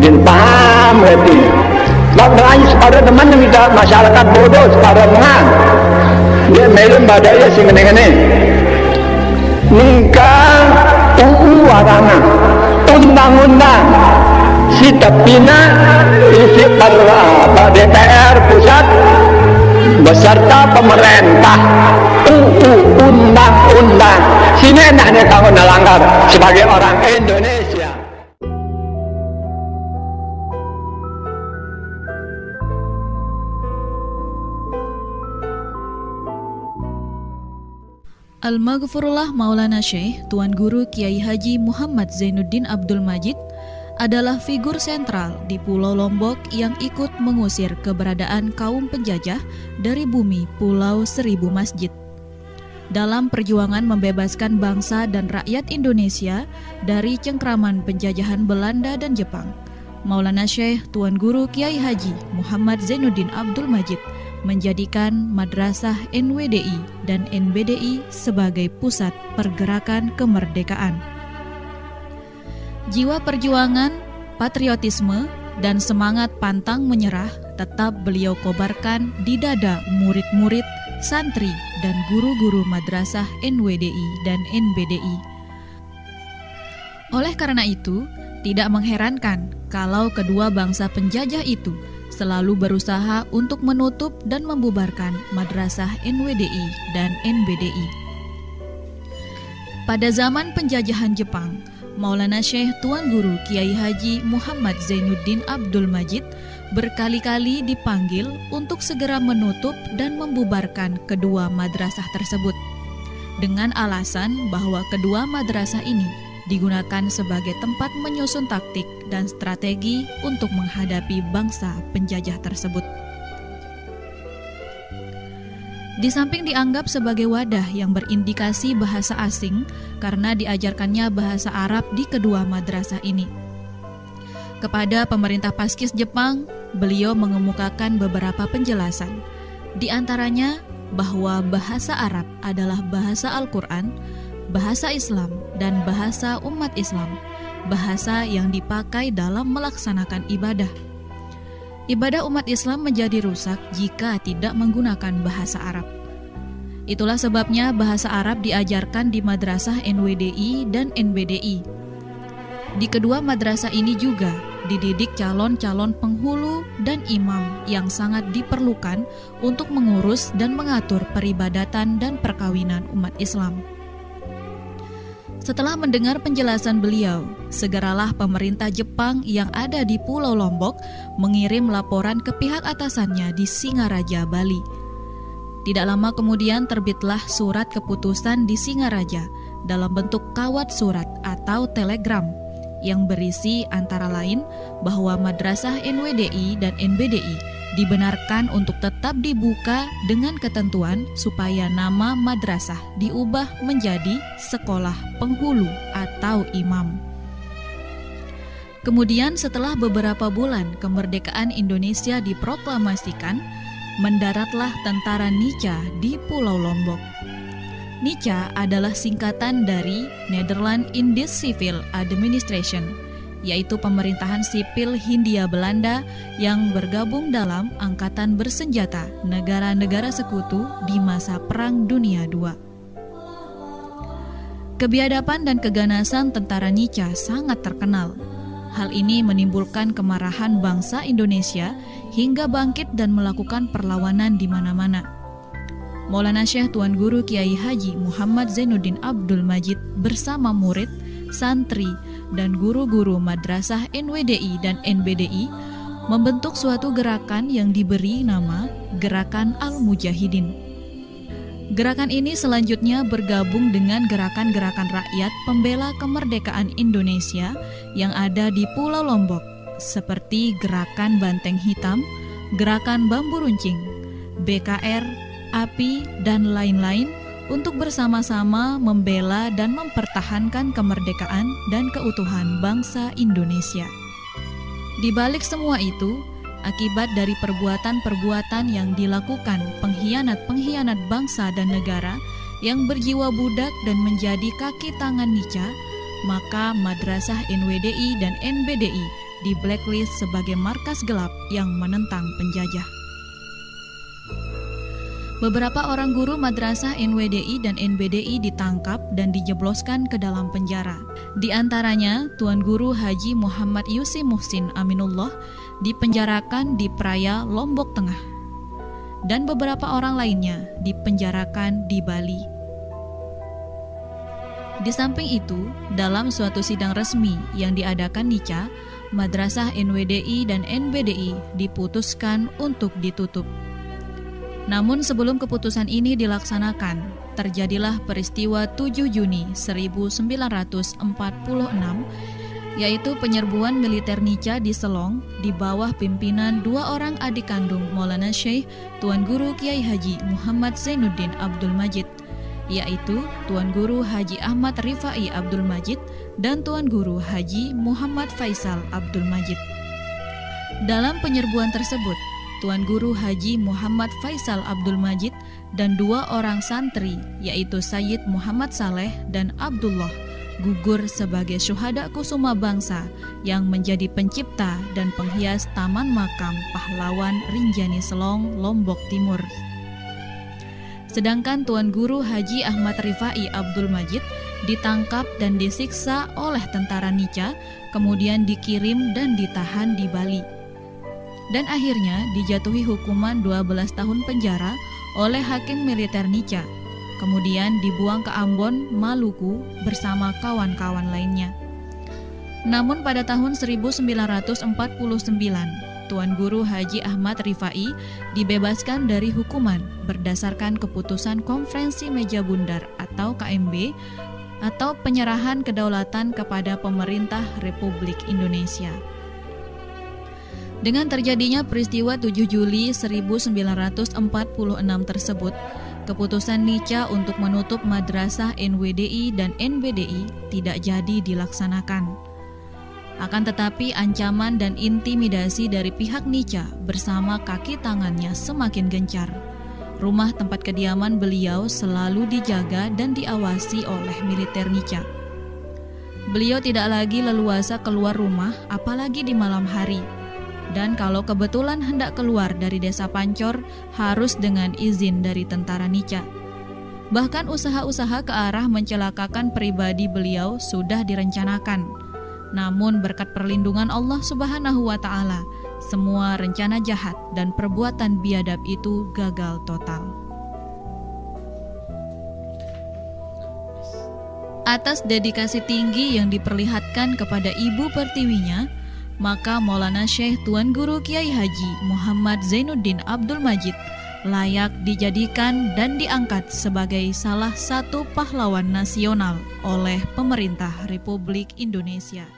dan paham berarti. Bang sepadan teman yang kita masyarakat bodoh sepadan menang. Dia melon badaya sing ngene-ngene. Ningkang UU warana undang-undang si tepina isi DPR pusat beserta pemerintah UU undang-undang sini enaknya kamu nalanggar sebagai orang Indonesia. Al-Maghfurullah Maulana Syekh Tuan Guru Kiai Haji Muhammad Zainuddin Abdul Majid adalah figur sentral di Pulau Lombok yang ikut mengusir keberadaan kaum penjajah dari bumi Pulau Seribu Masjid. Dalam perjuangan membebaskan bangsa dan rakyat Indonesia dari cengkraman penjajahan Belanda dan Jepang, Maulana Syekh Tuan Guru Kiai Haji Muhammad Zainuddin Abdul Majid menjadikan Madrasah NWDI dan NBDI sebagai pusat pergerakan kemerdekaan. Jiwa perjuangan, patriotisme, dan semangat pantang menyerah tetap beliau kobarkan di dada murid-murid, santri, dan guru-guru Madrasah NWDI dan NBDI. Oleh karena itu, tidak mengherankan kalau kedua bangsa penjajah itu selalu berusaha untuk menutup dan membubarkan Madrasah NWDI dan NBDI. Pada zaman penjajahan Jepang, Maulana Syekh Tuan Guru Kiai Haji Muhammad Zainuddin Abdul Majid berkali-kali dipanggil untuk segera menutup dan membubarkan kedua madrasah tersebut, dengan alasan bahwa kedua madrasah ini digunakan sebagai tempat menyusun taktik dan strategi untuk menghadapi bangsa penjajah tersebut. Di samping dianggap sebagai wadah yang berindikasi bahasa asing karena diajarkannya bahasa Arab di kedua madrasah ini. Kepada pemerintah Paskis Jepang, beliau mengemukakan beberapa penjelasan, di antaranya bahwa bahasa Arab adalah bahasa Al-Quran, bahasa Islam, dan bahasa umat Islam, bahasa yang dipakai dalam melaksanakan ibadah. Ibadah umat Islam menjadi rusak jika tidak menggunakan bahasa Arab. Itulah sebabnya bahasa Arab diajarkan di Madrasah NWDI dan NBDI. Di kedua madrasah ini juga dididik calon-calon penghulu dan imam yang sangat diperlukan untuk mengurus dan mengatur peribadatan dan perkawinan umat Islam. Setelah mendengar penjelasan beliau, segeralah pemerintah Jepang yang ada di Pulau Lombok mengirim laporan ke pihak atasannya di Singaraja, Bali. Tidak lama kemudian terbitlah surat keputusan di Singaraja dalam bentuk kawat surat atau telegram yang berisi antara lain bahwa Madrasah NWDI dan NBDI dibenarkan untuk tetap dibuka dengan ketentuan supaya nama madrasah diubah menjadi sekolah penghulu atau imam. Kemudian setelah beberapa bulan kemerdekaan Indonesia diproklamasikan, mendaratlah tentara Nica di Pulau Lombok. Nica adalah singkatan dari Nederland Indisch Civil Administration, yaitu pemerintahan sipil Hindia Belanda yang bergabung dalam angkatan bersenjata negara-negara sekutu di masa Perang Dunia II. Kebiadaban dan keganasan tentara Nica sangat terkenal. Hal ini menimbulkan kemarahan bangsa Indonesia hingga bangkit dan melakukan perlawanan di mana-mana. Maulana Syekh Tuan Guru Kiai Haji Muhammad Zainuddin Abdul Majid bersama murid, santri, dan guru-guru Madrasah NWDI dan NBDI membentuk suatu gerakan yang diberi nama Gerakan Al-Mujahidin. Gerakan ini selanjutnya bergabung dengan gerakan-gerakan rakyat pembela kemerdekaan Indonesia yang ada di Pulau Lombok, seperti Gerakan Banteng Hitam, Gerakan Bambu Runcing, BKR, API, dan lain-lain untuk bersama-sama membela dan mempertahankan kemerdekaan dan keutuhan bangsa Indonesia. Di balik semua itu, akibat dari perbuatan-perbuatan yang dilakukan pengkhianat-pengkhianat bangsa dan negara yang berjiwa budak dan menjadi kaki tangan Nica, maka Madrasah NWDI dan NBDI di blacklist sebagai markas gelap yang menentang penjajah. Beberapa orang guru madrasah NWDI dan NBDI ditangkap dan dijebloskan ke dalam penjara. Di antaranya, Tuan Guru Haji Muhammad Yusi Muhsin Aminullah dipenjarakan di Praya, Lombok Tengah. Dan beberapa orang lainnya dipenjarakan di Bali. Di samping itu, dalam suatu sidang resmi yang diadakan Nica, Madrasah NWDI dan NBDI diputuskan untuk ditutup. Namun sebelum keputusan ini dilaksanakan, terjadilah peristiwa 7 Juni 1946, yaitu penyerbuan militer Nica di Selong di bawah pimpinan 2 orang adik kandung Maulana Syekh Tuan Guru Kiai Haji Muhammad Zainuddin Abdul Majid, yaitu Tuan Guru Haji Ahmad Rifai Abdul Majid dan Tuan Guru Haji Muhammad Faisal Abdul Majid. Dalam penyerbuan tersebut, Tuan Guru Haji Muhammad Faisal Abdul Majid dan 2 orang santri, yaitu Sayyid Muhammad Saleh dan Abdullah, gugur sebagai syuhada kusuma bangsa yang menjadi pencipta dan penghias Taman Makam Pahlawan Rinjani Selong, Lombok Timur. Sedangkan Tuan Guru Haji Ahmad Rifai Abdul Majid ditangkap dan disiksa oleh tentara Nica, kemudian dikirim dan ditahan di Bali. Dan akhirnya dijatuhi hukuman 12 tahun penjara oleh hakim militer Nica. Kemudian dibuang ke Ambon, Maluku bersama kawan-kawan lainnya. Namun pada tahun 1949, Tuan Guru Haji Ahmad Rifai dibebaskan dari hukuman berdasarkan keputusan Konferensi Meja Bundar atau KMB atau penyerahan kedaulatan kepada pemerintah Republik Indonesia. Dengan terjadinya peristiwa 7 Juli 1946 tersebut, keputusan Nica untuk menutup madrasah NWDI dan NBDI tidak jadi dilaksanakan. Akan tetapi ancaman dan intimidasi dari pihak Nica bersama kaki tangannya semakin gencar. Rumah tempat kediaman beliau selalu dijaga dan diawasi oleh militer Nica. Beliau tidak lagi leluasa keluar rumah, apalagi di malam hari. Dan kalau kebetulan hendak keluar dari desa Pancor, harus dengan izin dari tentara Nica. Bahkan usaha-usaha ke arah mencelakakan pribadi beliau sudah direncanakan. Namun berkat perlindungan Allah Subhanahu wa Ta'ala, semua rencana jahat dan perbuatan biadab itu gagal total. Atas dedikasi tinggi yang diperlihatkan kepada ibu pertiwinya, maka Maulana Syekh Tuan Guru Kiai Haji Muhammad Zainuddin Abdul Majid layak dijadikan dan diangkat sebagai salah satu pahlawan nasional oleh pemerintah Republik Indonesia.